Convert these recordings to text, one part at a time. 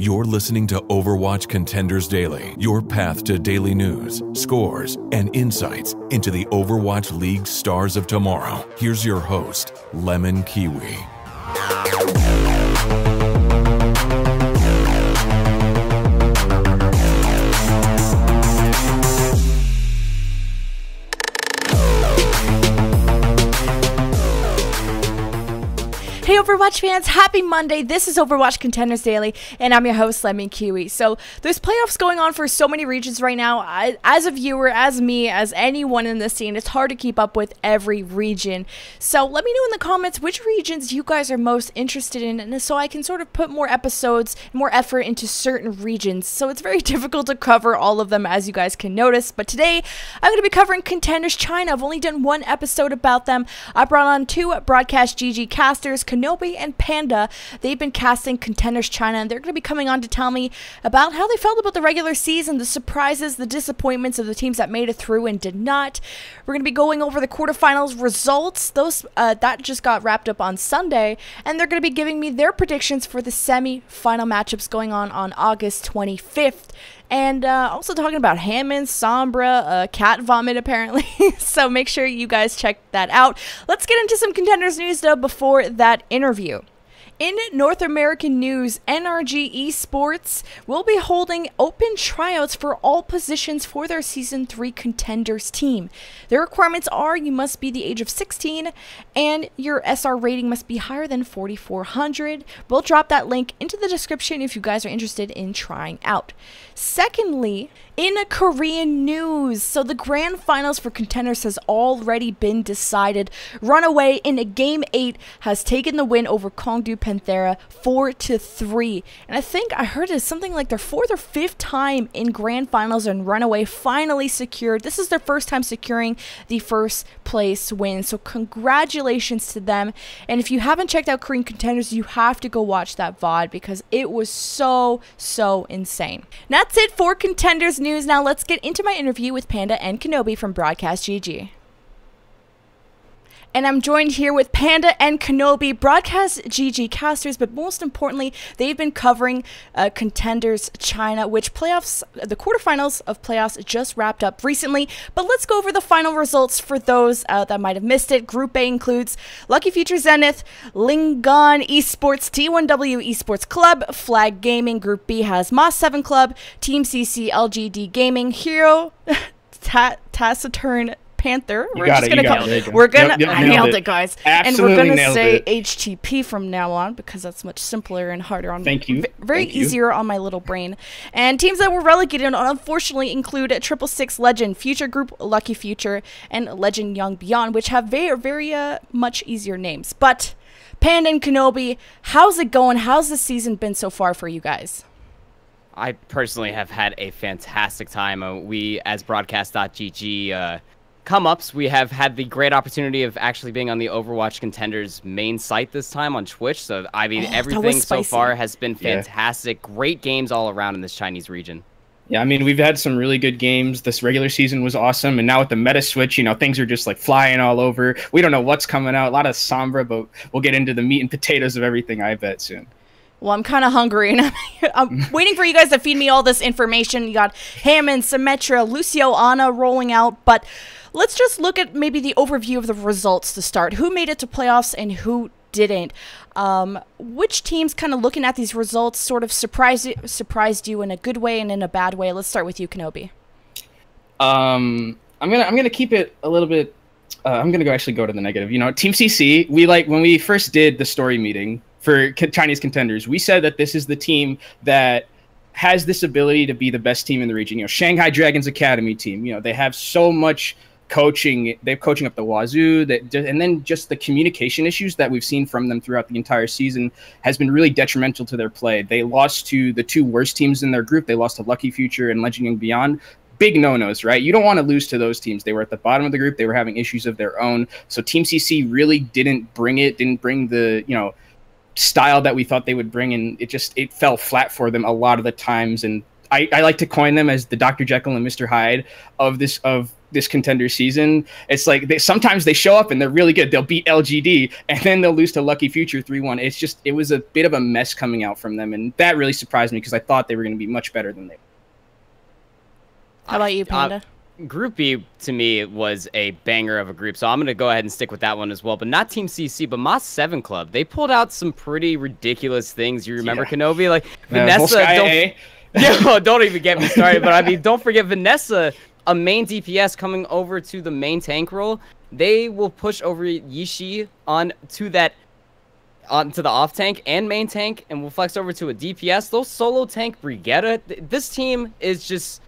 You're listening to Overwatch Contenders Daily, your path to daily news, scores, and insights into the Overwatch League stars of tomorrow. Here's your host, LemonKiwi. Hey Overwatch fans, happy Monday. This is Overwatch Contenders Daily, and I'm your host, LemonKiwi. So, there's playoffs going on for so many regions right now. As a viewer, as me, as anyone in the scene, it's hard to keep up with every region. So, let me know in the comments which regions you guys are most interested in, and so I can sort of put more episodes, more effort into certain regions. So, it's very difficult to cover all of them, as you guys can notice. But today, I'm going to be covering Contenders China. I've only done one episode about them. I brought on two Broadcast GG casters, Kenobi and Panda. They've been casting Contenders China, and they're going to be coming on to tell me about how they felt about the regular season, the surprises, the disappointments of the teams that made it through and did not. We're going to be going over the quarterfinals results. Those that just got wrapped up on Sunday, and they're going to be giving me their predictions for the semi-final matchups going on August 25th. And also talking about Hammond, Sombra, cat vomit apparently. So make sure you guys check that out. Let's get into some Contenders news though before that interview. In North American news, NRG Esports will be holding open tryouts for all positions for their Season 3 Contenders team. Their requirements are you must be the age of 16 and your SR rating must be higher than 4,400. We'll drop that link into the description if you guys are interested in trying out. Secondly, in Korean news, so the grand finals for Contenders has already been decided. Runaway in a Game 8 has taken the win over Pkmnpanda 4-3. And I think I heard it's something like their fourth or fifth time in grand finals, and Runaway finally secured. This is their first time securing the first place win. So congratulations to them. And if you haven't checked out Korean Contenders, you have to go watch that VOD because it was so insane. And that's it for Contenders news. Now let's get into my interview with Panda and Kenobi from Broadcast GG. And I'm joined here with Panda and Kenobi, Broadcast GG casters, but most importantly, they've been covering Contenders China, which the quarterfinals of playoffs just wrapped up recently. But let's go over the final results for those that might have missed it. Group A includes Lucky Future Zenith, Lingan Esports, T1W Esports Club, Flag Gaming. Group B has Moss 7 Club, Team CC, LGD Gaming, Hero Taciturn Panther. I nailed it, guys. Absolutely, and we're gonna say HTP from now on because that's much simpler and harder on me. Very easier on my little brain. And teams that were relegated unfortunately include Triple Six Legend, Future Group, Lucky Future, and Legend Young Beyond, which have very much easier names. But Panda and Kenobi, how's it going? How's the season been so far for you guys? I personally have had a fantastic time. We, as broadcast.gg come-ups, we have had the great opportunity of actually being on the Overwatch Contenders main site this time on Twitch. So, I mean, everything so far has been fantastic. Yeah. Great games all around in this Chinese region. Yeah, I mean, we've had some really good games. This regular season was awesome. And now with the meta switch, you know, things are just like flying all over. We don't know what's coming out. A lot of sombra, but we'll get into the meat and potatoes of everything, I bet, soon. Well, I'm kind of hungry, and I'm waiting for you guys to feed me all this information. You got Hammond, Symmetra, Lucio, Ana rolling out, but let's just look at maybe the overview of the results to start. Who made it to playoffs and who didn't? Which teams, kind of looking at these results, sort of surprised you in a good way and in a bad way? Let's start with you, Kenobi. I'm gonna keep it a little bit. I'm gonna actually go to the negative. You know, Team CC. When we first did the story meeting for Chinese Contenders, we said that this is the team that has this ability to be the best team in the region. You know, Shanghai Dragons Academy team. You know, they have so much coaching. They're coaching up the wazoo. And then just the communication issues that we've seen from them throughout the entire season has been really detrimental to their play. They lost to the two worst teams in their group. They lost to Lucky Future and Legend and Beyond. Big no-nos, right? You don't want to lose to those teams. They were at the bottom of the group. They were having issues of their own. So Team CC really didn't bring the, you know, style that we thought they would bring, and it fell flat for them a lot of the times. And I like to coin them as the Dr. Jekyll and Mr. Hyde of this contender season. It's like sometimes they show up and they're really good. They'll beat LGD and then they'll lose to Lucky Future 3-1. It was a bit of a mess coming out from them, and that really surprised me because I thought they were going to be much better than they were. How about you, Panda? Group B, to me, was a banger of a group, so I'm going to go ahead and stick with that one as well. But not Team CC, but Moss 7 Club. They pulled out some pretty ridiculous things. You remember Kenobi? Like, Vanessa... don't even get me started. But, I mean, don't forget Vanessa, a main DPS coming over to the main tank role. They will push over Yishi onto the off tank and main tank, and will flex over to a DPS. Those solo tank Brigetta, this team is just...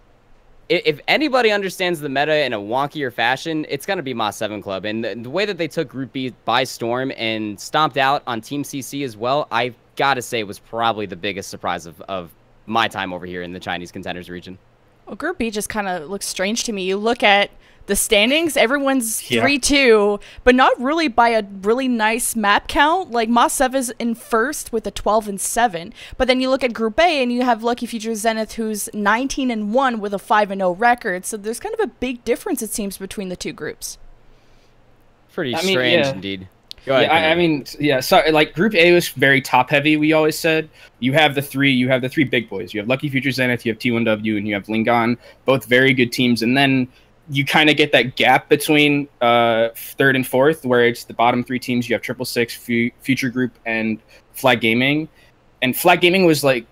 If anybody understands the meta in a wonkier fashion, it's going to be Moss 7 Club. And the way that they took Group B by storm and stomped out on Team CC as well, I've got to say was probably the biggest surprise of my time over here in the Chinese Contenders region. Well, Group B just kind of looks strange to me. You look at the standings, everyone's 3-2, but not really by a really nice map count. Like, Moss 7 is in first with a 12-7. But then you look at Group A and you have Lucky Future Zenith, who's 19-1 with a 5-0 record. So there's kind of a big difference, it seems, between the two groups. Pretty strange indeed. Go ahead, So like Group A was very top heavy. We always said you have the three big boys. You have Lucky Future Zenith, you have T1W, and you have Lingan, both very good teams. And then you kind of get that gap between third and fourth, where it's the bottom three teams. You have 666, Future Group, and Flag Gaming. And Flag Gaming was the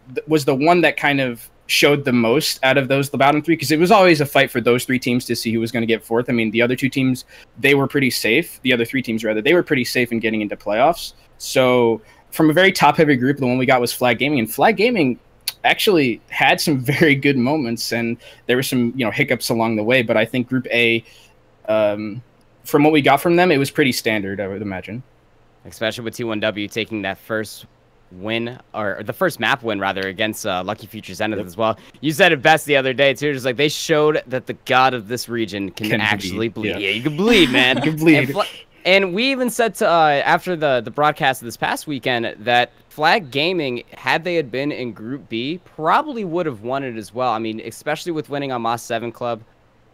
one that kind of showed the most out of the bottom three, because it was always a fight for those three teams to see who was going to get fourth. I mean, the other two teams, they were pretty safe. The other three teams, rather, they were pretty safe in getting into playoffs. So from a very top-heavy group, the one we got was Flag Gaming, and Flag Gaming actually had some very good moments, and there were some hiccups along the way, but I think Group A, from what we got from them, it was pretty standard, I would imagine. Especially with T1W taking that first win, or the first map win rather, against Lucky Future Zenith as well. You said it best the other day too, just like they showed that the god of this region can actually bleed. Yeah, you can bleed, man. You can bleed. And we even said to after the broadcast of this past weekend that Flag Gaming, had they had been in Group B, probably would have won it as well. I mean, especially with winning on Moss 7 Club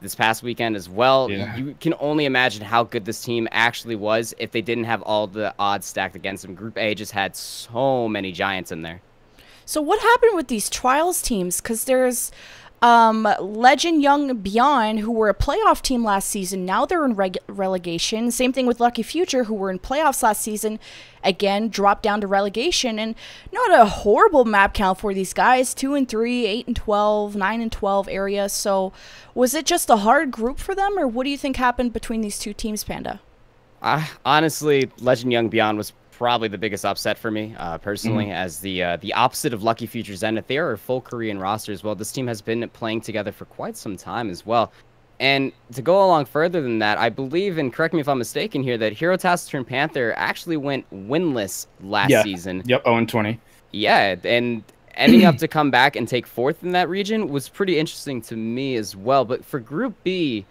this past weekend as well. Yeah. You can only imagine how good this team actually was if they didn't have all the odds stacked against them. Group A just had so many giants in there. So what happened with these trials teams? Because there's Legend Young Beyond, who were a playoff team last season. Now they're in relegation. Same thing with Lucky Future, who were in playoffs last season. Again, dropped down to relegation. And not a horrible map count for these guys. 2-3, 8-12, 9-12 area. So was it just a hard group for them, or what do you think happened between these two teams, Panda? Honestly, Legend Young Beyond was probably the biggest upset for me, personally, as the opposite of Lucky Future Zenith. They are a full Korean roster as well. This team has been playing together for quite some time as well. And to go along further than that, I believe, and correct me if I'm mistaken here, that Hero Taciturn Panther actually went winless last season. Yep, 0-20. Yeah, and ending up to come back and take fourth in that region was pretty interesting to me as well. But for Group B,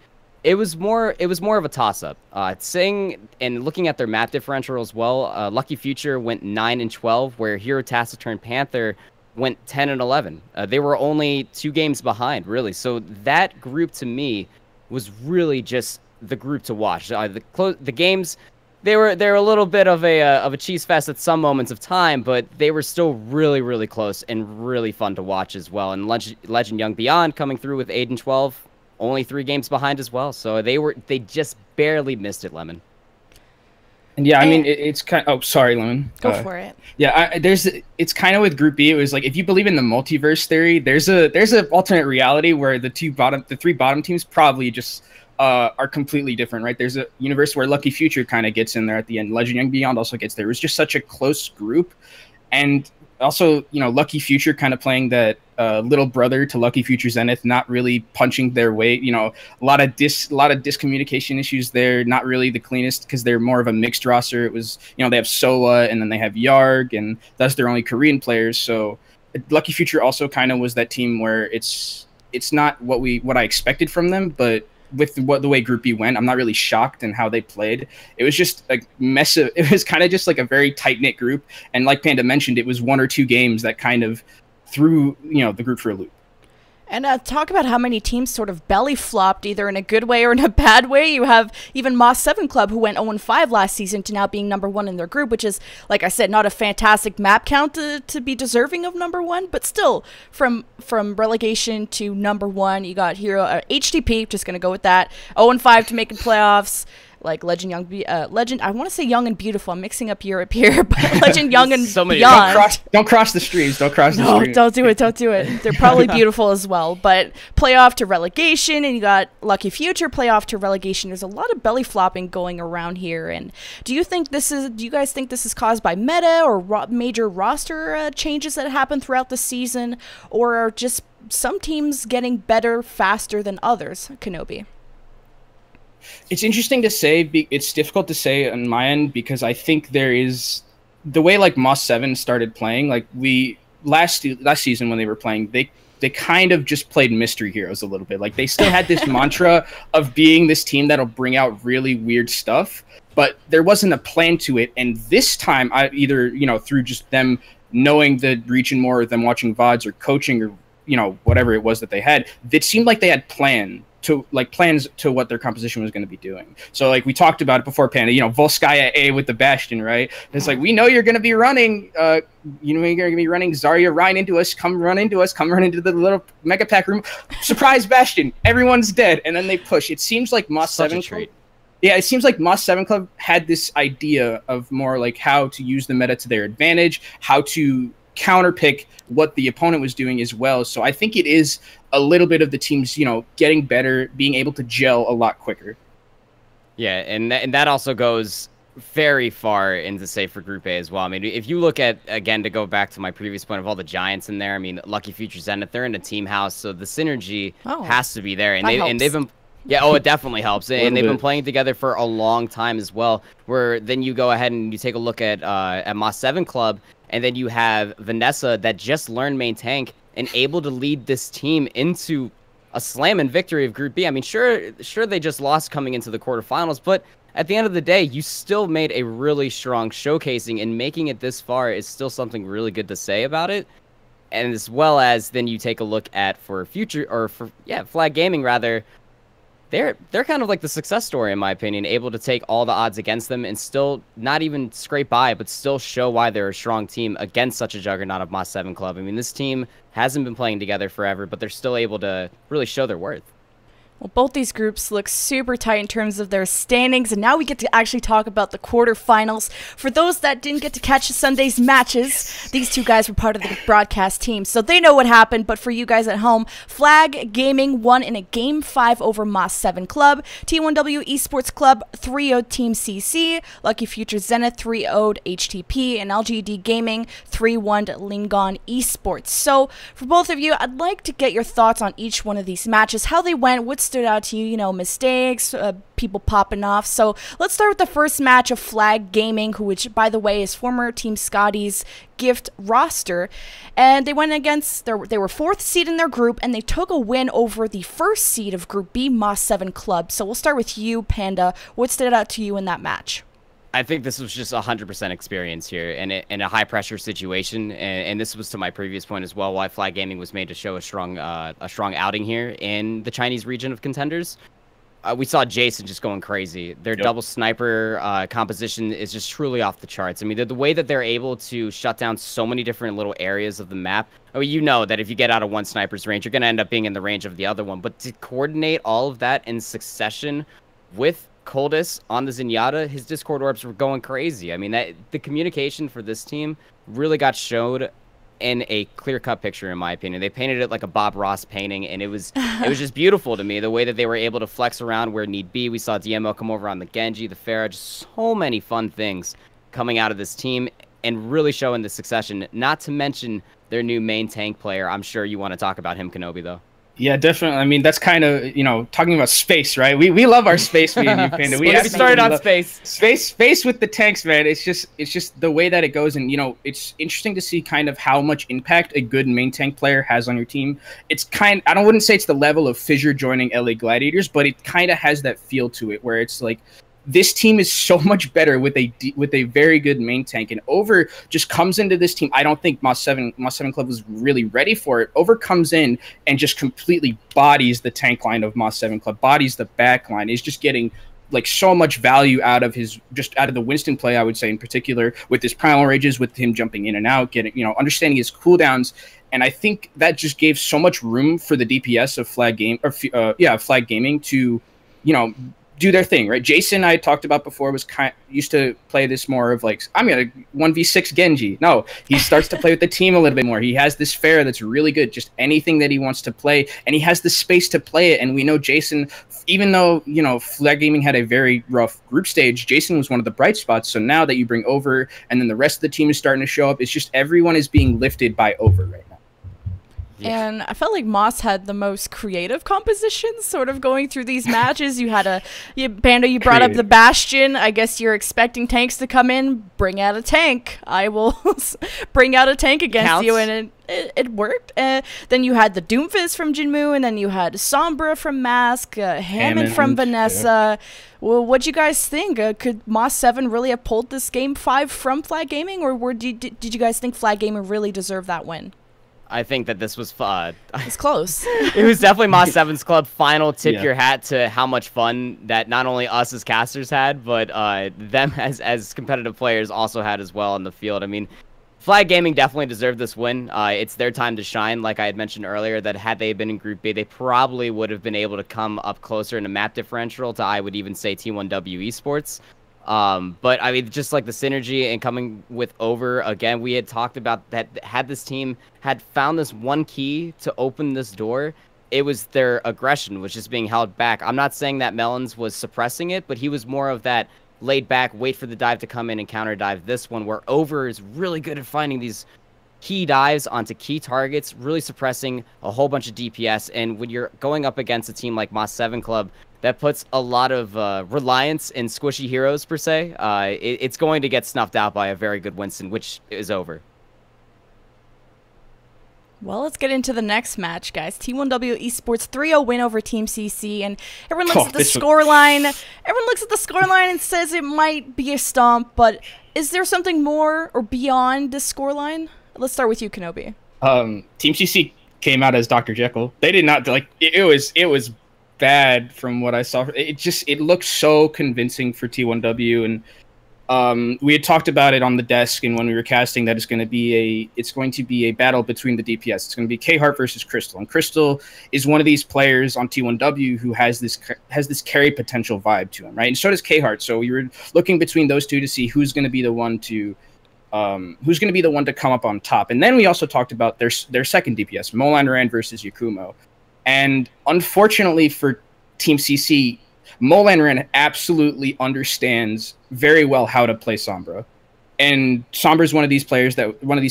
it was more of a toss-up. Saying and looking at their map differential as well, Lucky Future went 9-12, where Hero Taciturn Panther went 10-11. They were only 2 games behind, really. So that group to me was really just the group to watch. The games, they were a little bit of a cheese fest at some moments of time, but they were still really, really close and really fun to watch as well. And Legend Young Beyond coming through with 8-12. Only 3 games behind as well, so they just barely missed it, Lemon. And yeah, I mean, it's kind of... Oh, sorry, Lemon. Go for it. Yeah, it's kind of with Group B, it was like, if you believe in the multiverse theory, there's a alternate reality where the 3 bottom teams probably just are completely different, right? There's a universe where Lucky Future kind of gets in there at the end. Legend Young Beyond also gets there. It was just such a close group. And also, Lucky Future kind of playing that little brother to Lucky Future Zenith, not really punching their weight. A lot of discommunication issues there. Not really the cleanest, because they're more of a mixed roster. It was, they have Sola, and then they have Yarg, and that's their only Korean players. So Lucky Future also kind of was that team where it's not what I expected from them, but with the way Group B went, I'm not really shocked in how they played. It was just a mess of, it was kind of just like a very tight-knit group. And like Panda mentioned, it was 1 or 2 games that kind of threw, the group for a loop. And talk about how many teams sort of belly flopped, either in a good way or in a bad way. You have even Moss 7 Club, who went 0-5 last season, to now being #1 in their group, which is, like I said, not a fantastic map count to be deserving of #1, but still, from relegation to #1, you got Hero HTP, just going to go with that, 0-5 to making playoffs. Like Legend I want to say Young and Beautiful. I'm mixing up Europe here, but Legend Young and Beyond. Don't cross the streams. Don't cross the streams. Don't do it. Don't do it. They're probably beautiful as well. But playoff to relegation, and you got Lucky Future playoff to relegation. There's a lot of belly flopping going around here. And do you guys think this is caused by meta or major roster changes that happen throughout the season, or are just some teams getting better faster than others? Kenobi. It's interesting to say. It's difficult to say on my end because I think there is the way like Moss 7 started playing. Like last season when they were playing, they kind of just played mystery heroes a little bit. Like they still had this mantra of being this team that'll bring out really weird stuff, but there wasn't a plan to it. And this time, either through just them knowing the region more, or them watching VODs or coaching or whatever it was that they had, it seemed like they had plans to what their composition was going to be doing. So like we talked about it before, Panda, Volskaya A with the Bastion, right? It's like, we know you're going to be running, you're going to be running Zarya Ryan into us, come run into the little Mega Pack room, surprise Bastion, everyone's dead, and then they push. It seems like Moss 7 Club, it seems like Moss 7 Club had this idea of more like how to use the meta to their advantage, how to counterpick what the opponent was doing as well. So I think it is a little bit of the teams, getting better, being able to gel a lot quicker. Yeah, and that also goes very far into, say, for Group A as well. I mean, if you look at, again, to go back to my previous point of all the giants in there, I mean, Lucky Future Zenith, they're in a team house, so the synergy has to be there. And they've been... Yeah, it definitely helps. And they've been playing together for a long time as well, where then you go ahead and you take a look at Moss 7 Club, and then you have Vanessa that just learned main tank and able to lead this team into a slamming victory of Group B. I mean, sure they just lost coming into the quarterfinals, but at the end of the day, you still made a really strong showcasing, and making it this far is still something really good to say about it. And as well as then you take a look at Flag Gaming rather, they're kind of like the success story, in my opinion, able to take all the odds against them and still not even scrape by, but still show why they're a strong team against such a juggernaut of Moss 7 Club. I mean, this team hasn't been playing together forever, but they're still able to really show their worth. Well, both these groups look super tight in terms of their standings, and now we get to actually talk about the quarterfinals. For those that didn't get to catch Sunday's matches, these two guys were part of the broadcast team, so they know what happened. But for you guys at home, Flag Gaming won in a Game 5 over Moss 7 Club. T1W Esports Club 3-0'd Team CC. Lucky Future Zenith 3-0'd HTP. And LGD Gaming 3-1'd Lingan Esports. So for both of you, I'd like to get your thoughts on each one of these matches, how they went, what stood out to you, mistakes, people popping off. So let's start with the first match of Flag Gaming, which, by the way, is former Team Scotty's gift roster. And they went against, they were 4th seed in their group, and they took a win over the 1st seed of Group B, Moss 7 Club. So we'll start with you, Panda. What stood out to you in that match? I think this was just 100% experience here in a high-pressure situation, and this was to my previous point as well, why Flag Gaming was made to show a strong outing here in the Chinese region of contenders. We saw Jason just going crazy. Their double sniper composition is just truly off the charts. I mean, the way that they're able to shut down so many different little areas of the map. I mean, you know that if you get out of one sniper's range, you're going to end up being in the range of the other one. But to coordinate all of that in succession with Coldus on the Zenyatta, his Discord orbs were going crazy. I mean, the communication for this team really got showed in a clear-cut picture, in my opinion. They painted it like a Bob Ross painting, and it was just beautiful to me, the way that they were able to flex around where need be. We saw DMO come over on the Genji, the Pharah, just so many fun things coming out of this team and really showing the succession, not to mention their new main tank player. I'm sure you want to talk about him, Kenobi, though. Yeah, definitely. I mean, that's kind of, talking about space, right? We love our space, me and you, Panda. We started on space. Space with the tanks, man. It's just the way that it goes. And, it's interesting to see kind of how much impact a good main tank player has on your team. It's I wouldn't say it's the level of Fissure joining LA Gladiators, but it kind of has that feel to it where it's like, this team is so much better with a very good main tank, and Over just comes into this team. I don't think Moss 7 Club was really ready for it. Over comes in and just completely bodies the tank line of Moss 7 Club, bodies the back line. He's just getting like so much value out of the Winston play, I would say, in particular, with his primal rages, with him jumping in and out, getting, understanding his cooldowns. And I think that just gave so much room for the DPS of Flag Gaming to, do their thing, right? Jason, I talked about before, used to play this more of like, I'm gonna 1v6 Genji. No, he starts to play with the team a little bit more. He has this fair that's really good, just anything that he wants to play, and he has the space to play it. And we know Jason, even though Flag Gaming had a very rough group stage, Jason was one of the bright spots. So now that you bring Over, and then the rest of the team is starting to show up, it's just everyone is being lifted by Over right now. Yeah. And I felt like Moss had the most creative compositions sort of going through these matches. You had Panda, you brought up the Bastion. I guess you're expecting tanks to come in. Bring out a tank. I will bring out a tank against you. And it worked. Then you had the Doomfist from Jinmu, and then you had Sombra from Mask, Hammond from Vanessa. Yeah. Well, what'd you guys think? Could Moss 7 really have pulled this Game 5 from Flag Gaming, or did you guys think Flag Gaming really deserved that win? I think that this was it's close. It was definitely Moss 7's club final tip your hat to how much fun that not only us as casters had, but them as competitive players also had as well on the field. I mean, Flag Gaming definitely deserved this win. It's their time to shine. Like I had mentioned earlier, that had they been in Group B, they probably would have been able to come up closer in a map differential to, I would even say, T1W Esports. But I mean, just like the synergy and coming with Over, again, we had talked about that had this team had found this one key to open this door, it was their aggression was just being held back. I'm not saying that Melons was suppressing it, but he was more of that laid back, wait for the dive to come in and counter dive this one, where Over is really good at finding these key dives onto key targets, really suppressing a whole bunch of DPS. And when you're going up against a team like Moss 7 Club, that puts a lot of reliance in squishy heroes, per se. It's going to get snuffed out by a very good Winston, which is Over. Well, let's get into the next match, guys. T1W Esports 3-0 win over Team CC, and everyone looks at the scoreline. Everyone looks at the scoreline and says it might be a stomp, but is there something more or beyond the scoreline? Let's start with you, Kenobi. Team CC came out as Dr. Jekyll. They did not like it was bad from what I saw. It looked so convincing for T1W, and we had talked about it on the desk and when we were casting that it's going to be a battle between the DPS. It's going to be K-Heart versus Crystal, and Crystal is one of these players on T1W who has this carry potential vibe to him, right? And so does K-Heart. So we were looking between those two to see who's going to be the one to come up on top. And then we also talked about their second DPS, Eren versus Yakumo. And unfortunately for Team CC, Eren absolutely understands very well how to play Sombra. And Sombra is one of these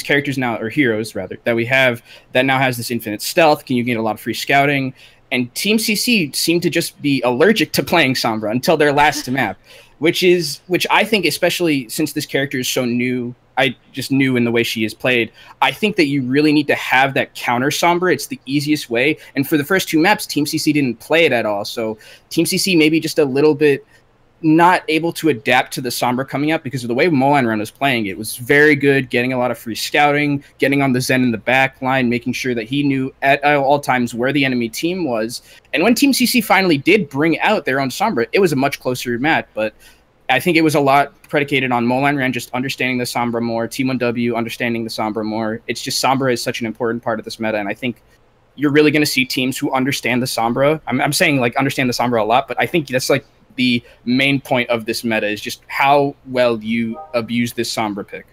characters now, or heroes rather, that we have that now has this infinite stealth. Can you get a lot of free scouting? And Team CC seemed to just be allergic to playing Sombra until their last map, which I think, especially since this character is so new, I just knew in the way she is played, I think that you really need to have that counter Sombra. It's the easiest way. And for the first two maps, Team CC didn't play it at all. So Team CC maybe just a little bit not able to adapt to the Sombra coming up because of the way Eren was playing. It was very good, getting a lot of free scouting, getting on the Zen in the back line, making sure that he knew at all times where the enemy team was. And when Team CC finally did bring out their own Sombra, it was a much closer match, but I think it was a lot predicated on Eren just understanding the Sombra more, T1W understanding the Sombra more. It's just Sombra is such an important part of this meta, and I think you're really going to see teams who understand the Sombra. I'm saying like understand the Sombra a lot, but I think that's like the main point of this meta is just how well you abuse this Sombra pick.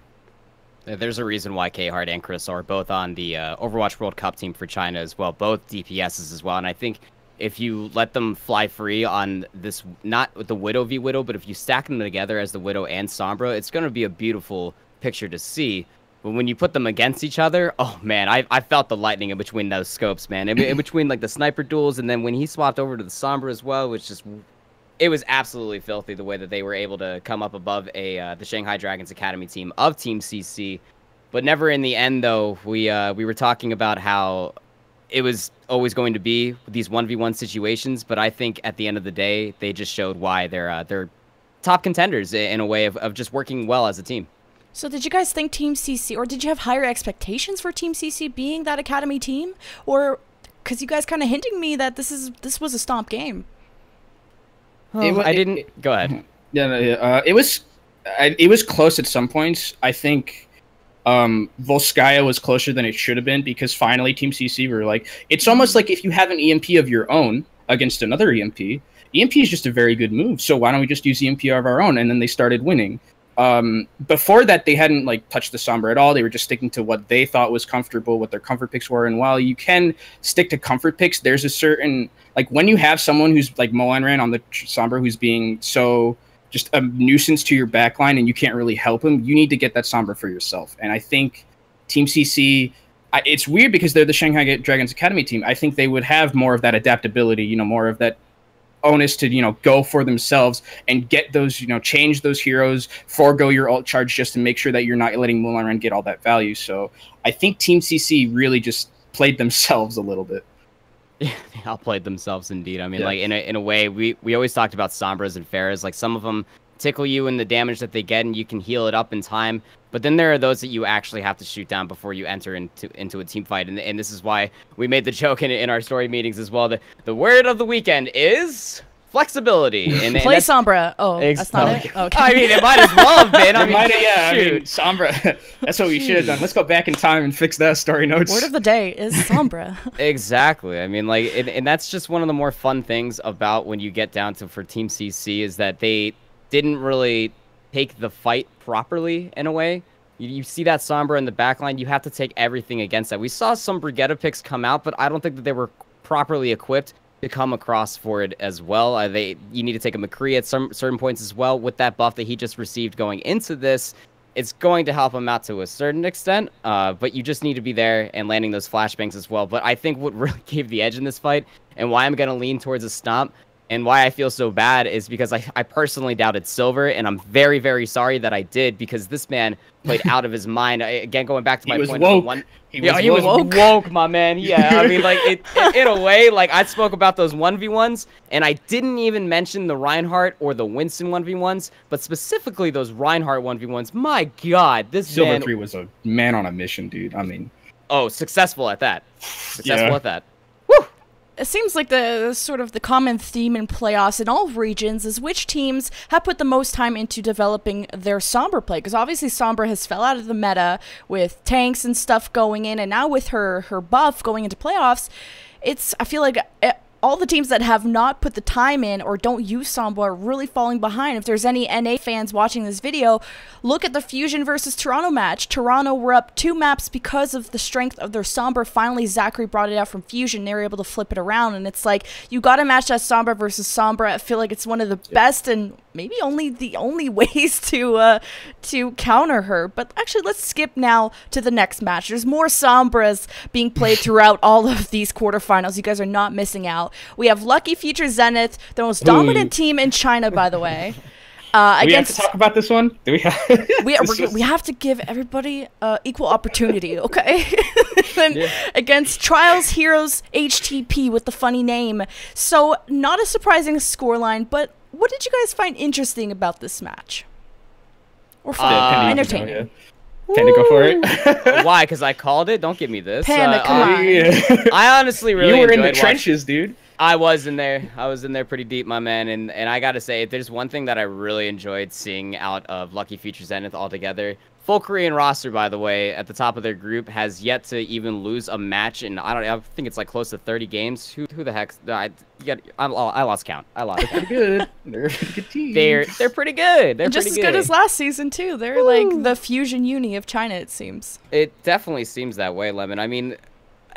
There's a reason why K-Heart and Chris are both on the Overwatch World Cup team for China as well, both DPSs as well, and I think if you let them fly free on this, not with the Widow v Widow, but if you stack them together as the Widow and Sombra, it's going to be a beautiful picture to see. But when you put them against each other, oh man, I felt the lightning in between those scopes, man. In between like the sniper duels, and then when he swapped over to the Sombra as well, it was absolutely filthy the way that they were able to come up above the Shanghai Dragons Academy team of Team CC. But never in the end, though, we were talking about how it was always going to be these 1v1 situations, but I think at the end of the day, they just showed why they're top contenders in a way of just working well as a team. So did you guys think Team CC, or did you have higher expectations for Team CC being that academy team? Or, because you guys kind of hinting me that this was a stomp game. I didn't. Go ahead. Yeah, it was close at some points. I think Volskaya was closer than it should have been, because finally Team CC were like, it's almost like if you have an EMP of your own against another EMP, EMP is just a very good move. So why don't we just use EMP of our own? And then they started winning. Before that, they hadn't like touched the Sombra at all. They were just sticking to what they thought was comfortable, what their comfort picks were. And while you can stick to comfort picks, there's a certain, like, when you have someone who's like Moanran on the Sombra who's being so just a nuisance to your backline and you can't really help him, you need to get that Sombra for yourself. And I think Team CC, it's weird because they're the Shanghai Dragons Academy team. I think they would have more of that adaptability, you know, more of that onus to, you know, go for themselves and get those, you know, change those heroes, forego your ult charge just to make sure that you're not letting Mulan get all that value. So I think Team CC really just played themselves a little bit. Yeah, they outplayed themselves indeed. I mean, like in a way, we always talked about Sombras and Pharahs. Like, some of them tickle you in the damage that they get, and you can heal it up in time. But then there are those that you actually have to shoot down before you enter into a team fight. And this is why we made the joke in our story meetings as well. The word of the weekend is flexibility. And play Sombra. Oh, that's not it? Okay. I mean, it might as well have been. I mean, Sombra. That's what we should have done. Let's go back in time and fix that story notes. Word of the day is Sombra. Exactly. I mean, like, and that's just one of the more fun things about when you get down to for Team CC is that they didn't really take the fight properly in a way. You see that Sombra in the backline, you have to take everything against that. We saw some Brigitte picks come out, but I don't think that they were properly equipped to come across for it as well. You need to take a McCree at some certain points as well. With that buff that he just received going into this, it's going to help him out to a certain extent, but you just need to be there and landing those flashbangs as well. But I think what really gave the edge in this fight, and why I'm going to lean towards a stomp, and why I feel so bad, is because I personally doubted Silver, and I'm very, very sorry that I did, because this man played out of his mind. Again, going back to my point. He was woke, my man. Yeah, I mean, like, in a way, like, I spoke about those 1v1s, and I didn't even mention the Reinhardt or the Winston 1v1s, but specifically those Reinhardt 1v1s. My God, this Silver man... 3 was a man on a mission, dude. I mean... Oh, successful at that. Successful at that. It seems like the sort of the common theme in playoffs in all regions is which teams have put the most time into developing their Sombra play. Because obviously Sombra has fell out of the meta with tanks and stuff going in, and now with her buff going into playoffs, I feel like all the teams that have not put the time in or don't use Sombra are really falling behind. If there's any NA fans watching this video, look at the Fusion versus Toronto match. Toronto were up 2 maps because of the strength of their Sombra. Finally, Zachary brought it out from Fusion. They were able to flip it around, and it's like, you got to match that Sombra versus Sombra. I feel like it's one of the best and maybe the only ways to counter her. But actually, let's skip now to the next match. There's more Sombras being played throughout all of these quarterfinals. You guys are not missing out. We have Lucky Future Zenith, the most dominant team in China, by the way. Do we have to talk about this one? Do we have? we have to give everybody equal opportunity, okay? Against Trials Heroes HTP with the funny name. So, not a surprising scoreline, but what did you guys find interesting about this match? Or fun, entertaining? Panda, go for it. Why? Because I called it? Don't give me this. Panda, come on. I honestly really You were in the trenches, dude. I was in there. I was in there pretty deep, my man. And I got to say, if there's one thing that I really enjoyed seeing out of Lucky Future Zenith altogether, full Korean roster, by the way, at the top of their group, has yet to even lose a match. And I think it's like close to 30 games. Who the heck? I lost count. I lost count. Good. They're a good team. They're pretty good. They're just pretty as good as last season, too. They're like the Fusion Uni of China, it seems. It definitely seems that way, Lemon. I mean,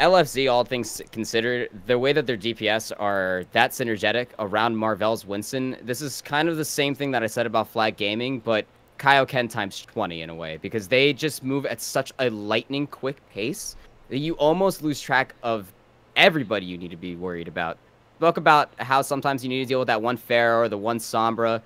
LFZ, all things considered, the way that their DPS are that synergetic around Marvel's Winston, this is kind of the same thing that I said about Flag Gaming, but Kaioken times 20 in a way, because they just move at such a lightning quick pace that you almost lose track of everybody you need to be worried about. Spoke about how sometimes you need to deal with that one Pharah or the one Sombra.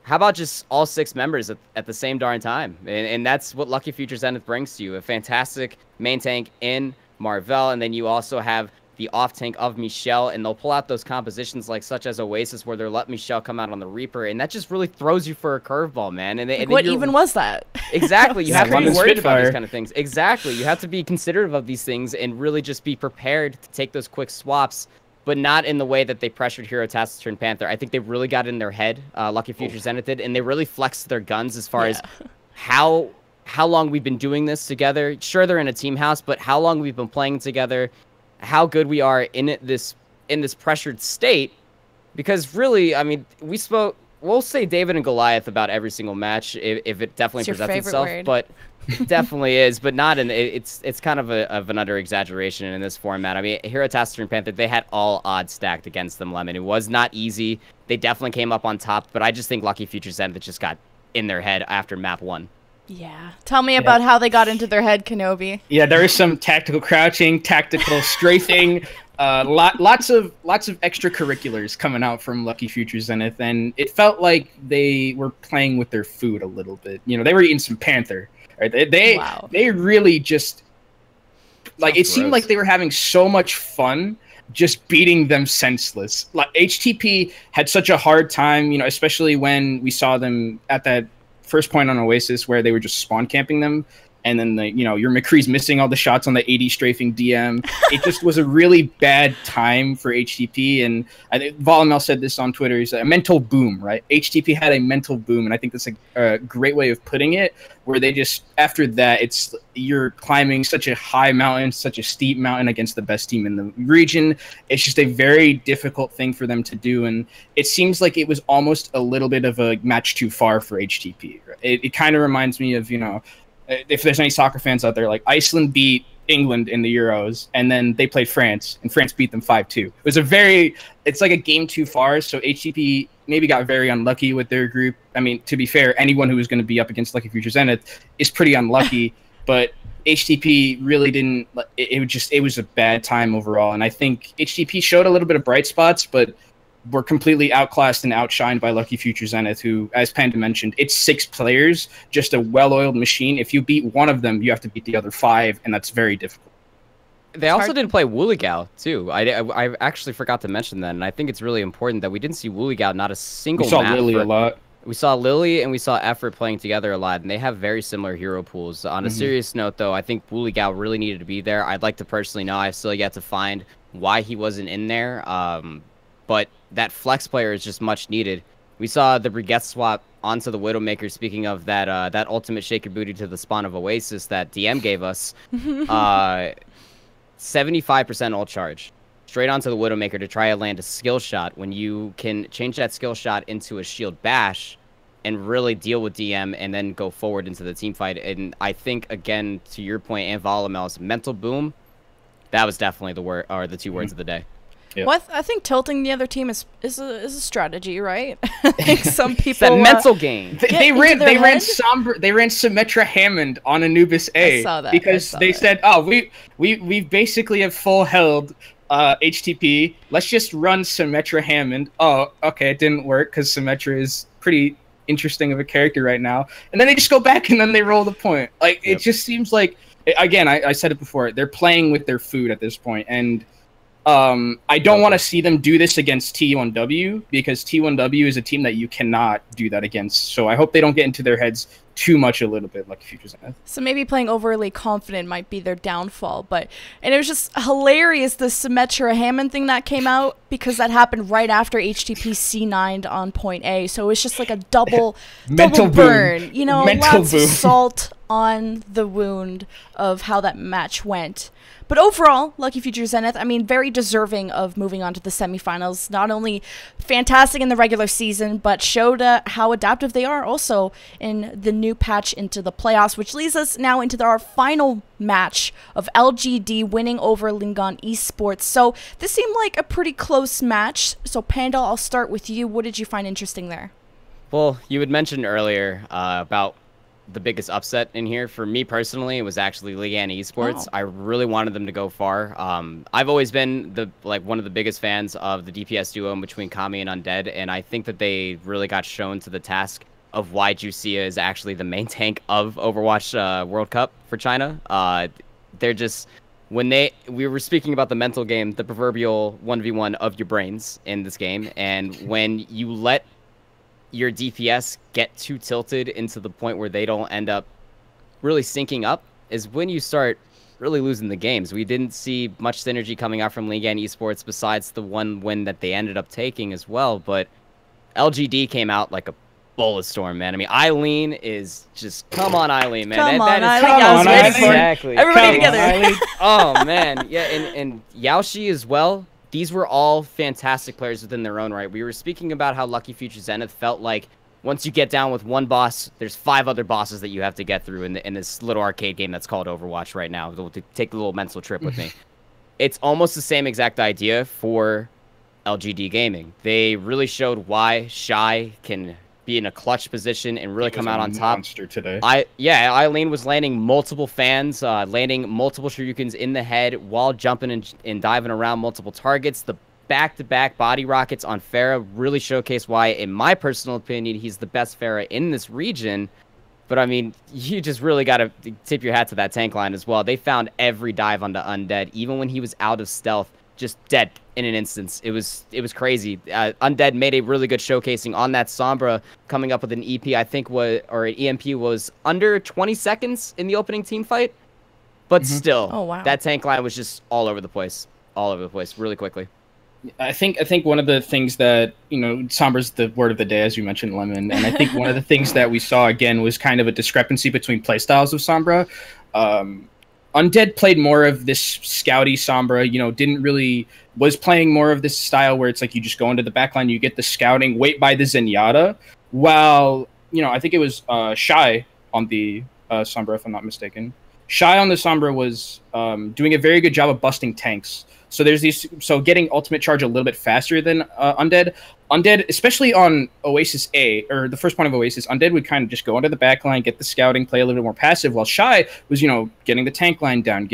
How about just all 6 members at the same darn time? And that's what Lucky Future Zenith brings to you. A fantastic main tank in Marvel, and then you also have the off tank of Michelle, and they'll pull out those compositions like such as Oasis where they'll let Michelle come out on the Reaper, and that just really throws you for a curveball, man. And, what even was that? Exactly. You have to be worried about Spitfire. these kind of things. Exactly. You have to be considerate of these things and really just be prepared to take those quick swaps, but not in the way that they pressured Hero Taciturn Panther. I think they really got in their head, Lucky Future Zenith did, and they really flexed their guns as far as how long we've been doing this together. Sure, they're in a team house, but how long we've been playing together, how good we are in this pressured state. Because really, I mean, we'll say David and Goliath about every single match if it definitely presents itself, but definitely is, but not in it's kind of an under exaggeration in this format. I mean, Hero Taciturn Panther, they had all odds stacked against them, Lemon. It was not easy. They definitely came up on top, but I just think Lucky Future Zenith just got in their head after map 1. Yeah. Tell me about how they got into their head, Kenobi. Yeah, there is some tactical crouching, tactical strafing, lots of extracurriculars coming out from Lucky Future Zenith, and it felt like they were playing with their food a little bit. You know, they were eating some Panther. Right? They really just like it seemed like they were having so much fun just beating them senseless. Like HTP had such a hard time, you know, especially when we saw them at that first point on Oasis where they were just spawn camping them, and then your McCree's missing all the shots on the 80 strafing DM. It just was a really bad time for HTP, and I think Volamel said this on Twitter. He's a mental boom, right? HTP had a mental boom, and I think that's a great way of putting it, where they just, after that, you're climbing such a high mountain, such a steep mountain against the best team in the region. It's just a very difficult thing for them to do, and it seems like it was almost a little bit of a match too far for HTP. Right? It kind of reminds me of, if there's any soccer fans out there, like Iceland beat England in the Euros, and then they played France, and France beat them 5-2. It's like a game too far, so HTP maybe got very unlucky with their group. I mean, to be fair, anyone who was going to be up against Lucky Future Zenith is pretty unlucky, but HTP really didn't. It was a bad time overall, and I think HTP showed a little bit of bright spots, but were completely outclassed and outshined by Lucky Future Zenith, who, as Panda mentioned, it's 6 players, just a well-oiled machine. If you beat one of them, you have to beat the other 5, and that's very difficult. They also didn't play Woolygao, too. I actually forgot to mention that, and I think it's really important that we didn't see Woolygao not a single map. We saw Lily a lot. We saw Lily and we saw Effort playing together a lot, and they have very similar hero pools. On a serious note, though, I think Woolygao really needed to be there. I'd like to personally know. I've still yet to find why he wasn't in there. But that flex player is just much needed. We saw the Brigette swap onto the Widowmaker. Speaking of that, that ultimate shake your booty to the spawn of Oasis that DM gave us, 75% ult charge straight onto the Widowmaker to try to land a skill shot when you can change that skill shot into a shield bash and really deal with DM and then go forward into the team fight. And I think, again, to your point, and Volamel's mental boom, that was definitely the word, or the 2 words of the day. Yep. Well, I think tilting the other team is a strategy, right? I think some people that mental game. They ran Sombra, they ran Symmetra Hammond on Anubis A. I saw that. Because they said, "Oh, we basically have full held HTP. Let's just run Symmetra Hammond." Oh, okay, it didn't work because Symmetra is pretty interesting of a character right now. And then they just go back and then they roll the point. Like it just seems like, again, I said it before, they're playing with their food at this point, and I don't want to see them do this against T1W, because T1W is a team that you cannot do that against. So I hope they don't get into their heads too much a little bit like Future Zenith. So maybe playing overly confident might be their downfall. And it was just hilarious, the Symmetra Hammond thing that came out, because that happened right after HTP C9'd on point A. So it was just like a double burn. You know, lots of salt on the wound of how that match went. But overall, Lucky Future Zenith, I mean, very deserving of moving on to the semifinals. Not only fantastic in the regular season, but showed how adaptive they are also in the new patch into the playoffs, which leads us now into our final match of LGD winning over Lingan Esports. So this seemed like a pretty close match. So Panda, I'll start with you. What did you find interesting there? Well, you had mentioned earlier about the biggest upset in here. For me personally, it was actually Lingan Esports. I really wanted them to go far. I've always been one of the biggest fans of the DPS duo between Kami and Undead, and I think that they really got shown to the task of why Jucia is actually the main tank of Overwatch World Cup for China. we were speaking about the mental game, the proverbial 1v1 of your brains in this game, and when you let your DPS get too tilted into the point where they don't end up really syncing up is when you start really losing the games. We didn't see much synergy coming out from Lingan Esports besides the one win that they ended up taking as well, but LGD came out like a bullet storm, man. I mean, Eileen is just, come on, Eileen, man. Come on, that is, Eileen. Come on, Eileen. exactly. Everybody Come together. on, Eileen. Oh, man. Yeah, and Yaoshi as well. These were all fantastic players within their own right. We were speaking about how lucky Future Zenith felt like once you get down with one boss, there's 5 other bosses that you have to get through in this little arcade game that's called Overwatch right now. To take a little mental trip with me. It's almost the same exact idea for LGD Gaming. They really showed why Shy can be in a clutch position and really come out on top. Today. Eileen was landing multiple fans, landing multiple shurikens in the head while jumping and diving around multiple targets. The back-to-back body rockets on Pharah really showcased why, in my personal opinion, he's the best Pharah in this region. But, I mean, you just really got to tip your hat to that tank line as well. They found every dive onto Undead, even when he was out of stealth, just dead in an instance. It was crazy. Undead made a really good showcasing on that Sombra, coming up with an EP, I think, or an EMP was under 20 seconds in the opening team fight. But still, Oh, wow. that tank line was just all over the place. All over the place, really quickly. I think one of the things that, you know, Sombra's the word of the day, as you mentioned, Lemon, and I think one of the things that we saw again was kind of a discrepancy between playstyles of Sombra. Undead played more of this scouty Sombra, you know, was playing more of this style where it's like you just go into the backline, you get the scouting, wait by the Zenyatta, while, you know, I think it was Shy on the Sombra, if I'm not mistaken. Shy on the Sombra was doing a very good job of busting tanks. So getting ultimate charge a little bit faster than Undead. Undead, especially on Oasis A, or the first point of Oasis, Undead would kind of just go under the back line, get the scouting, play a little bit more passive, while Shy was, you know, getting the tank line down,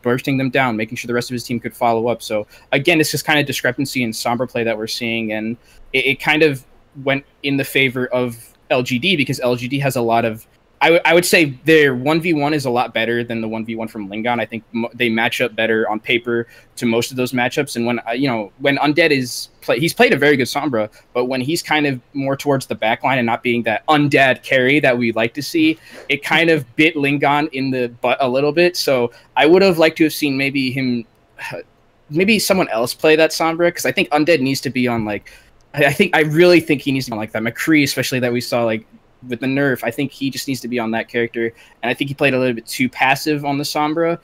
bursting them down, making sure the rest of his team could follow up. So again, it's just kind of discrepancy in Sombra play that we're seeing, and it kind of went in the favor of LGD because LGD has a lot of, I would say their 1v1 is a lot better than the 1v1 from Lingan. I think they match up better on paper to most of those matchups. And when Undead he's played a very good Sombra, but when he's kind of more towards the backline and not being that Undead carry that we like to see, it kind of bit Lingan in the butt a little bit. So I would have liked to have seen maybe someone else play that Sombra, because I think Undead needs to be on I really think he needs to be on like that McCree, especially that we saw with the nerf. I think he just needs to be on that character, and I think he played a little bit too passive on the Sombra.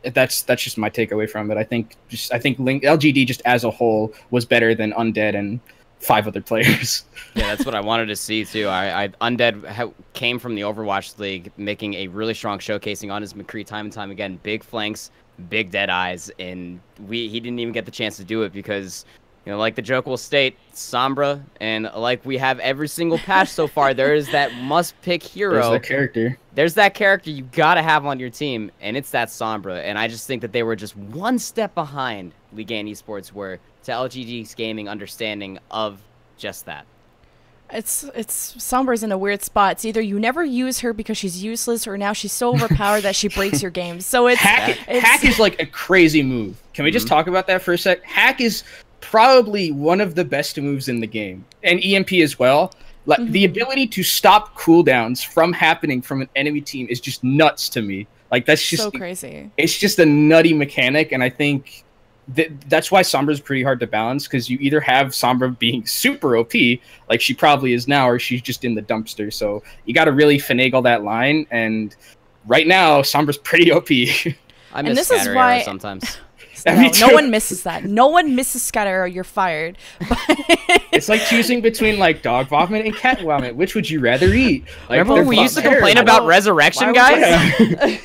That's just my takeaway from it. I think LGD just as a whole was better than Undead and 5 other players. Yeah, that's what I wanted to see too. Undead came from the Overwatch League, making a really strong showcasing on his McCree time and time again. Big flanks, big dead eyes, and he didn't even get the chance to do it because, you know, like the joke will state, Sombra, and like we have every single patch so far, there is that must-pick hero. There's that character you gotta have on your team, and it's that Sombra. And I just think that they were just one step behind Lingan Esports were to LGD's gaming understanding of just that. It's Sombra's in a weird spot. It's either you never use her because she's useless, or now she's so overpowered that she breaks your games. So Hack is like a crazy move. Can we just talk about that for a sec? Hack is probably one of the best moves in the game, and EMP as well. The ability to stop cooldowns from happening from an enemy team is just nuts to me. Like, that's just so crazy. It's just a nutty mechanic, and I think that's why Sombra is pretty hard to balance, because you either have Sombra being super OP, like she probably is now, or she's just in the dumpster. So you got to really finagle that line, and right now Sombra's pretty OP. I miss Scatter Arrow sometimes. No one misses that. No one misses Scatter Arrow. You're fired. It's like choosing between like dog vomit and cat vomit. Which would you rather eat? Like, remember when we used to complain about resurrection, guys?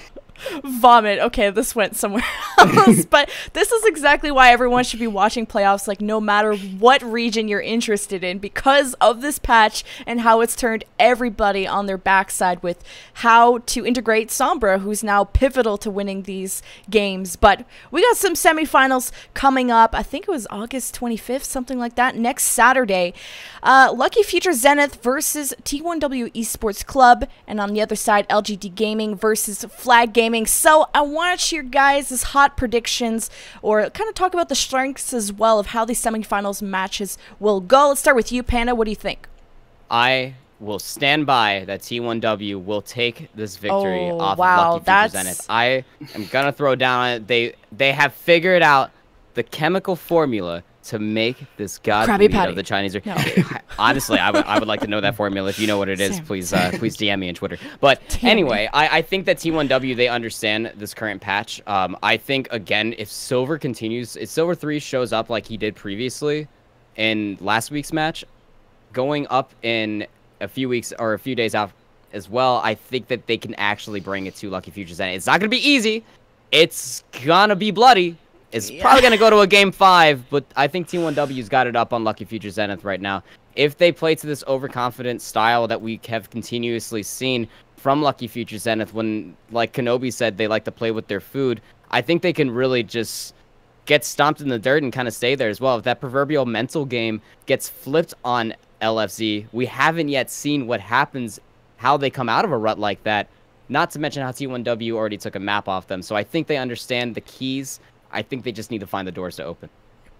Vomit. Okay, this went somewhere semifinals. But this is exactly why everyone should be watching playoffs, like no matter what region you're interested in, because of this patch and how it's turned everybody on their backside with how to integrate Sombra, who's now pivotal to winning these games. But we got some semifinals coming up. I think it was August 25th, something like that, next Saturday. Lucky Future Zenith versus T1W Esports Club, and on the other side, LGD Gaming versus Flag Gaming. So I want to hear guys' hot predictions, or kind of talk about the strengths as well of how these semifinals matches will go. Let's start with you, Panda. What do you think? I will stand by that T1W will take this victory off of Lucky Future Zenith. I am gonna throw down on it. They have figured out the chemical formula to make this god meat of the Chinese. No. Honestly, I would like to know that formula. If you know what it is, please DM me on Twitter. But anyway, I think that T1W, they understand this current patch. I think, again, if Silver continues, if Silver 3 shows up like he did previously in last week's match, going up in a few weeks or a few days out as well, I think that they can actually bring it to Lucky Future Zenith. It's not going to be easy. It's going to be bloody. It's probably going to go to a game 5, but I think T1W's got it up on Lucky Future Zenith right now. If they play to this overconfident style that we have continuously seen from Lucky Future Zenith, when, like Kenobi said, they like to play with their food, I think they can really just get stomped in the dirt and kind of stay there as well. If that proverbial mental game gets flipped on LFZ, we haven't yet seen what happens, how they come out of a rut like that, not to mention how T1W already took a map off them. So I think they understand the keys. I think they just need to find the doors to open.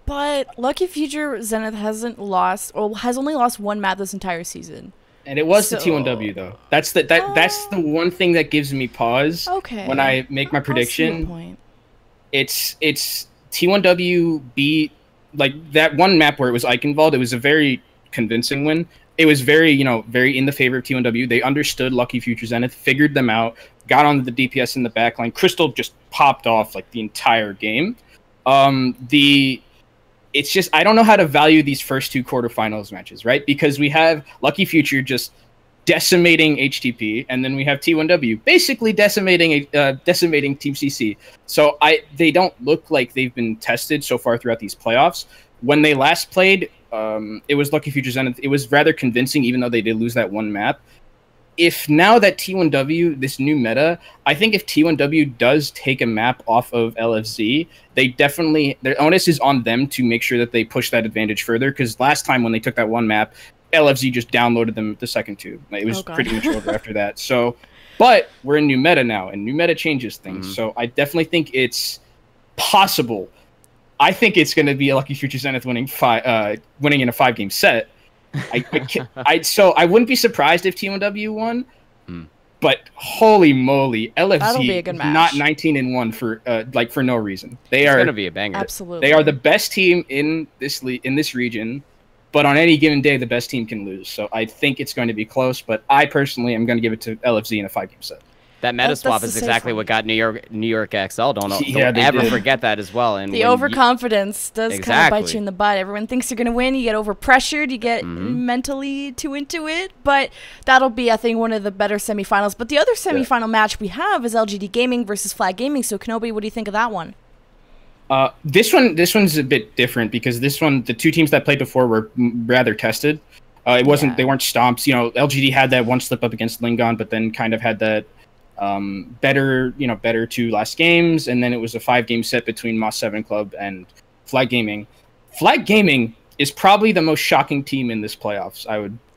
But Lucky Future Zenith hasn't lost, or has only lost one map this entire season. And it was the T1W though. That's the one thing that gives me pause. Okay. When I make my prediction, it's T1W beat, like, that one map where it was Eichenwald. It was a very convincing win. It was very, very in the favor of T1W. They understood Lucky Future Zenith, figured them out, got on the DPS in the backline. Crystal just popped off like the entire game. It's just, I don't know how to value these first two quarterfinals matches, right? Because we have Lucky Future just decimating HTP, and then we have T1W basically decimating Team CC. So they don't look like they've been tested so far throughout these playoffs. When they last played, it was Lucky Future Zenith. It was rather convincing, even though they did lose that one map. If now that T1W, this new meta, I think if T1W does take a map off of LFZ, they definitely, their onus is on them to make sure that they push that advantage further, because last time when they took that one map, LFZ just downloaded them the second two. It was pretty much over after that. So, but we're in new meta now, and new meta changes things. So I definitely think it's possible. I think it's going to be a Lucky Future Zenith winning in a 5-game set. So I wouldn't be surprised if T1W won, but holy moly, LFZ not 19-1 for no reason. It's going to be a banger. Absolutely, they are the best team in this region, but on any given day, the best team can lose. So I think it's going to be close, but I personally am going to give it to LFZ in a 5-game set. That meta swap is exactly what got New York XL. Don't ever forget that as well. And the overconfidence does kind of bite you in the butt. Everyone thinks you're going to win. You get over-pressured. You get mentally too into it. But that'll be, I think, one of the better semifinals. But the other semifinal match we have is LGD Gaming versus Flag Gaming. So, Kenobi, what do you think of that one? This one's a bit different, because this one, the two teams that played before were rather tested. They weren't stomps. LGD had that one slip up against Lingan, but then kind of had that better two last games, and then it was a 5-game set between Moss 7 Club and Flag Gaming. Flag Gaming is probably the most shocking team in this playoffs.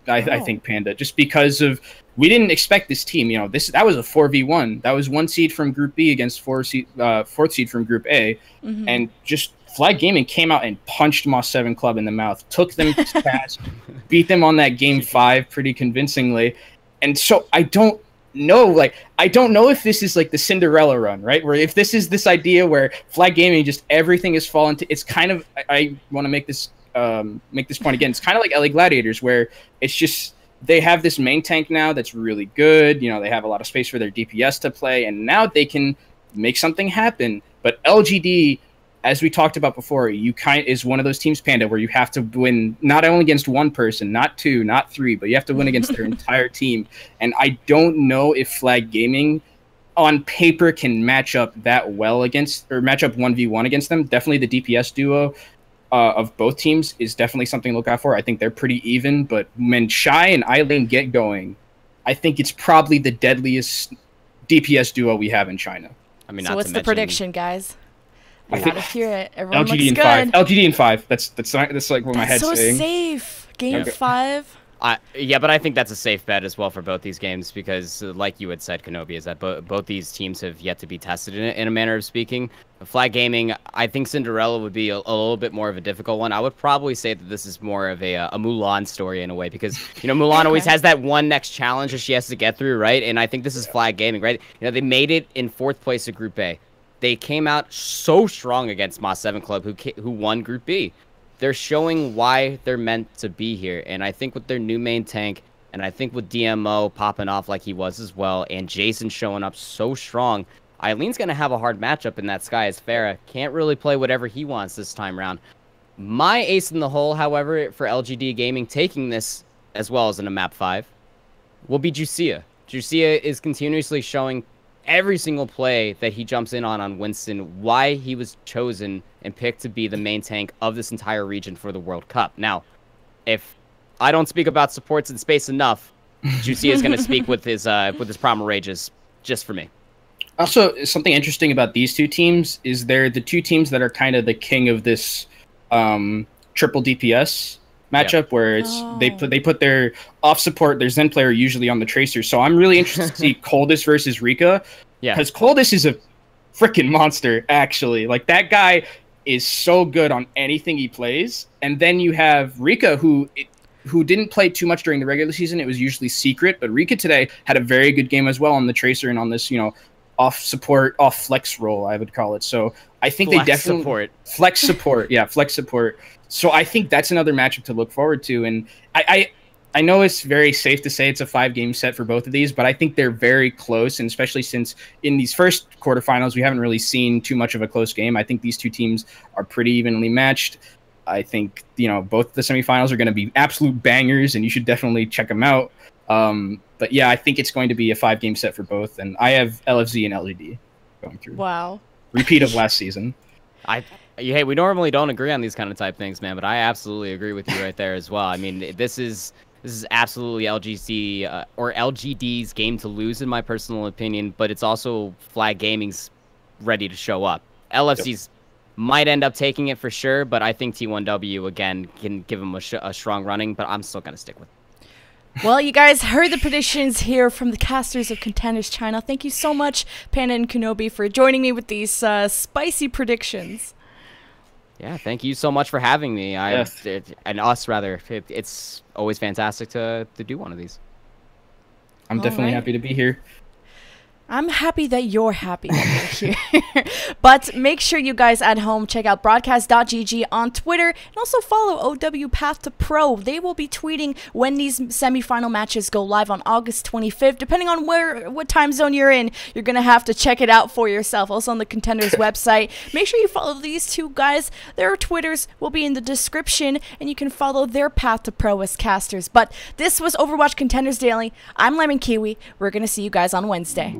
I think, Panda, just because of, we didn't expect this team. That was a 4v1. That was 1 seed from Group B against 4th seed from Group A, and just Flag Gaming came out and punched Moss 7 Club in the mouth, took them to task, beat them on that game 5 pretty convincingly, and so I don't know if this is like the Cinderella run, right? Where if this is this idea where Flag Gaming just everything is fallen to, it's kind of, I want to make this point again. It's kind of like LA Gladiators, where it's just they have this main tank now that's really good. They have a lot of space for their DPS to play, and now they can make something happen. But LGD, as we talked about before, is one of those teams, Panda, where you have to win not only against one person, not 2, not 3, but you have to win against their entire team. And I don't know if Flag Gaming, on paper can match up that well against, or match up 1v1 against them. Definitely the DPS duo of both teams is definitely something to look out for. I think they're pretty even, but when Shy and Eileen get going, I think it's probably the deadliest DPS duo we have in China. I mean, so what's the prediction, guys? I gotta hear it. Everyone LGD looks in good. 5. LGD in 5. That's like what my head's so saying. Safe. Game 5. Yeah, but I think that's a safe bet as well for both these games because, like you had said, Kenobi, is that both these teams have yet to be tested in a manner of speaking. Flag Gaming, I think Cinderella would be a little bit more of a difficult one. I would probably say that this is more of a Mulan story in a way because, Mulan always has that one next challenge that she has to get through, right? And I think this is Flag Gaming, right? They made it in 4th place of Group A. They came out so strong against Moss 7 Club, who won Group B. They're showing why they're meant to be here. And I think with their new main tank, and I think with DMO popping off like he was as well, and Jason showing up so strong, Eileen's going to have a hard matchup in that Sky as Farah. Can't really play whatever he wants this time around. My ace in the hole, however, for LGD Gaming taking this as well as in a map 5, will be Jusia. Jusia is continuously showing every single play that he jumps in on Winston, why he was chosen and picked to be the main tank of this entire region for the World Cup. Now, if I don't speak about supports in space enough, Juicy is going to speak with his Primal Rages just for me. Also, something interesting about these two teams is they're the two teams that are kind of the king of this triple DPS matchup, where it's they put their off support, their Zen player usually on the Tracer. So I'm really interested to see Coldest versus Rika, because Coldest is a freaking monster. Actually, like that guy is so good on anything he plays. And then you have Rika, who didn't play too much during the regular season. It was usually secret, but Rika today had a very good game as well on the Tracer and on this, off support, off flex role, I would call it. So I think they definitely flex support. Yeah, flex support. So I think that's another matchup to look forward to. And I know it's very safe to say it's a 5-game set for both of these, but I think they're very close. And especially since in these first quarterfinals, we haven't really seen too much of a close game. I think these two teams are pretty evenly matched. I think, both the semifinals are going to be absolute bangers, and you should definitely check them out. But yeah, I think it's going to be a 5-game set for both. And I have LFZ and LGD going through. Wow. Repeat of last season. Hey, we normally don't agree on these kind of type things, man, but I absolutely agree with you right there as well. I mean, this is absolutely LGC or LGD's game to lose, in my personal opinion, but it's also Flag Gaming's ready to show up. LFC's might end up taking it for sure, but I think T1W, again, can give them a strong running, but I'm still going to stick with it. Well, you guys heard the predictions here from the casters of Contenders China. Thank you so much, Panda and Kenobi, for joining me with these spicy predictions. Yeah, thank you so much for having me. And us, rather. It's always fantastic to do one of these. I'm definitely happy to be here. I'm happy that you're happy that you're here. But make sure you guys at home check out broadcast.gg on Twitter and also follow OW Path to Pro. They will be tweeting when these semifinal matches go live on August 25th. Depending on what time zone you're in, you're going to have to check it out for yourself. Also on the Contenders website. Make sure you follow these two guys. Their Twitters will be in the description and you can follow their Path to Pro as casters. But this was Overwatch Contenders Daily. I'm LemonKiwi. We're going to see you guys on Wednesday.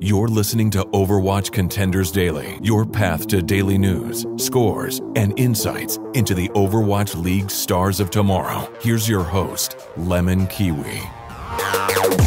You're listening to Overwatch Contenders Daily, your path to daily news, scores, and insights into the Overwatch League stars of tomorrow. Here's your host, LemonKiwi.